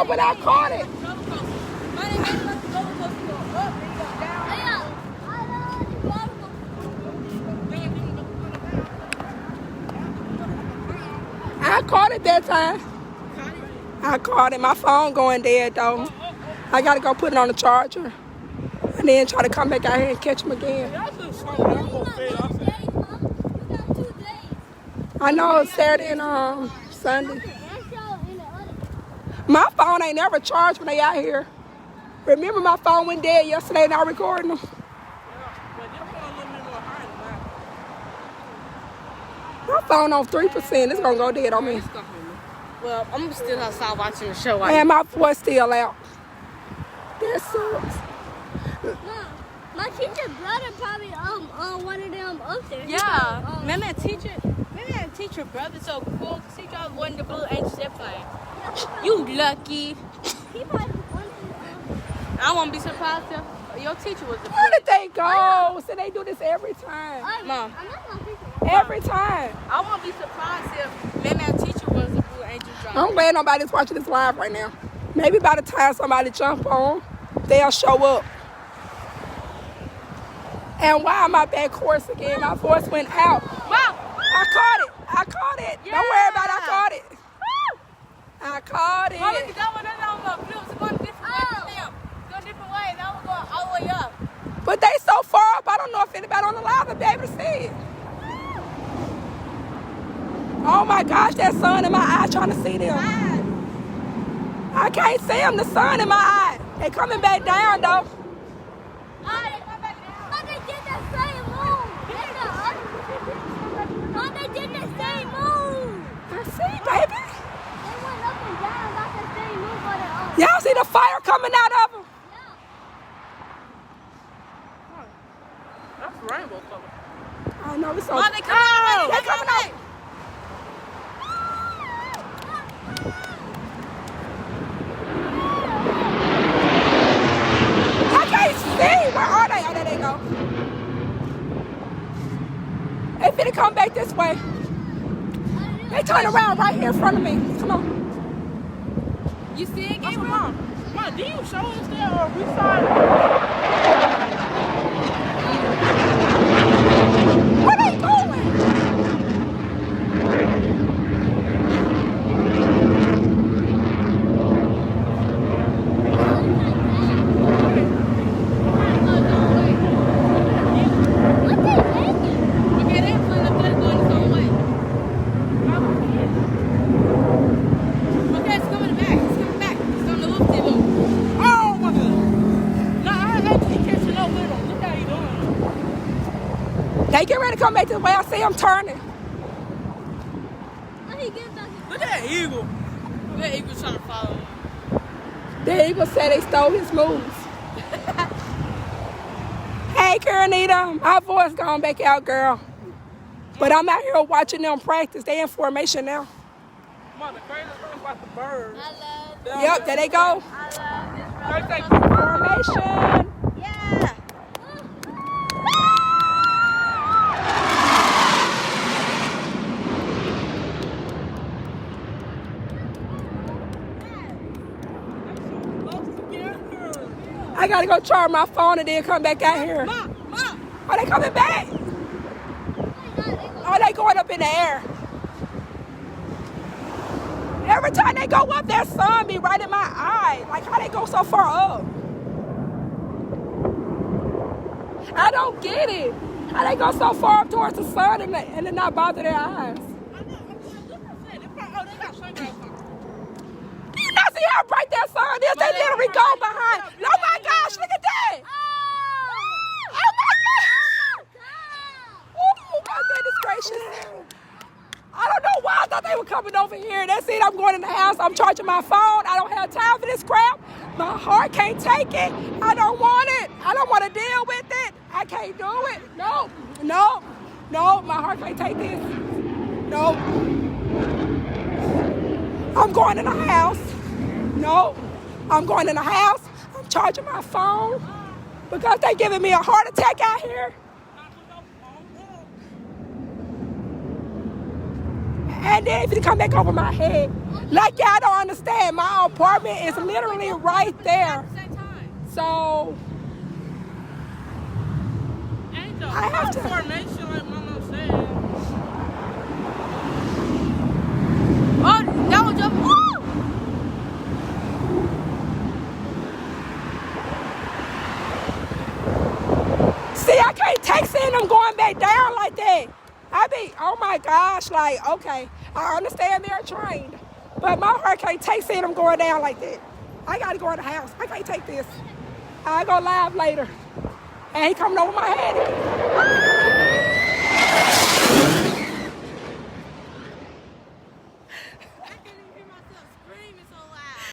but I caught it. I caught it that time. I caught it. My phone going dead though. I gotta go put it on the charger and then try to come back out here and catch him again. I know it's Saturday and Sunday. My phone ain't never charged when they out here. Remember my phone went dead yesterday and I recording them. My phone on 3%. It's gonna go dead on me. Well, I'm still outside watching the show. And my voice still out. That sucks. My teacher's brother probably one of them up there. Yeah. Maybe a teacher brother so cool to see y'all won the Blue Angels airplane. You lucky. He probably I won't be surprised if your teacher was the Where did they go? So they do this every time. Mom. I'm not gonna teach Every time. I won't be surprised if maybe a teacher was the Blue Angels driver. I'm glad nobody's watching this live right now. Maybe by the time somebody jump on, they'll show up. And why am I back course again? My voice went out. Mom! I caught it. I caught it. Yeah. Don't worry about it. I caught it. I caught it. Mom, look at that one. That one was going a different way from them. Going a different way. That one going all the way up. But they so far up, I don't know if anybody on the live will be able to see it. Oh my gosh, that sun in my eye trying to see them. I can't see them, the sun in my eye. They coming back down though. But they did the same move. But they did the same move. I see, baby. They went up and down, got the same move, but it up. Y'all see the fire coming out of them? That's rainbow color. I know it's so. Mom, they coming out. They're coming out. I can't see. Where are they? Oh, there they go. They finna come back this way. They turn around right here in front of me. Come on. You see it, Gabriel? Mom, did you show us that or we saw it? Where they going? Okay, they're pulling up there going its own way. Okay, it's coming back. It's coming back. It's on the loop-de-loop. Oh my God. No, I actually catching up with him. Look how he doing. They get ready to come back this way. I see them turning. Look at that eagle. That eagle's trying to follow him. The Eagles said they stole his moves. Hey, Karenita, my voice gone back out, girl. But I'm out here watching them practice. They in formation now. Mom, the craziest thing about the birds. Yep, there they go. Thursday, Formation. Yeah. I gotta go charge my phone and then come back out here. Mom. Are they coming back? Are they going up in the air? Every time they go up, that sun be right in my eye. Like, how they go so far up? I don't get it. How they go so far up towards the sun and then not bother their eyes? Do you not see how bright that sun is? They literally go behind. Oh my gosh, look at that. Oh my gosh. Oh my goodness gracious. I don't know why I thought they were coming over here. That's it. I'm going in the house. I'm charging my phone. I don't have time for this crap. My heart can't take it. I don't want it. I don't want to deal with it. I can't do it. No. My heart can't take this. No. I'm going in the house. No. I'm going in the house. I'm charging my phone because they're giving me a heart attack out here. And then if you come back over my head. Like y'all don't understand. My apartment is literally right there. So I have to. Formation, like Mama said. Oh, that was just. Woo! See, I can't take seeing them going back down like that. I be, oh my gosh, like, okay, I understand they're trained, but my heart can't take seeing them going down like that. I gotta go in the house. I can't take this. I'll go live later. And he coming over my head again.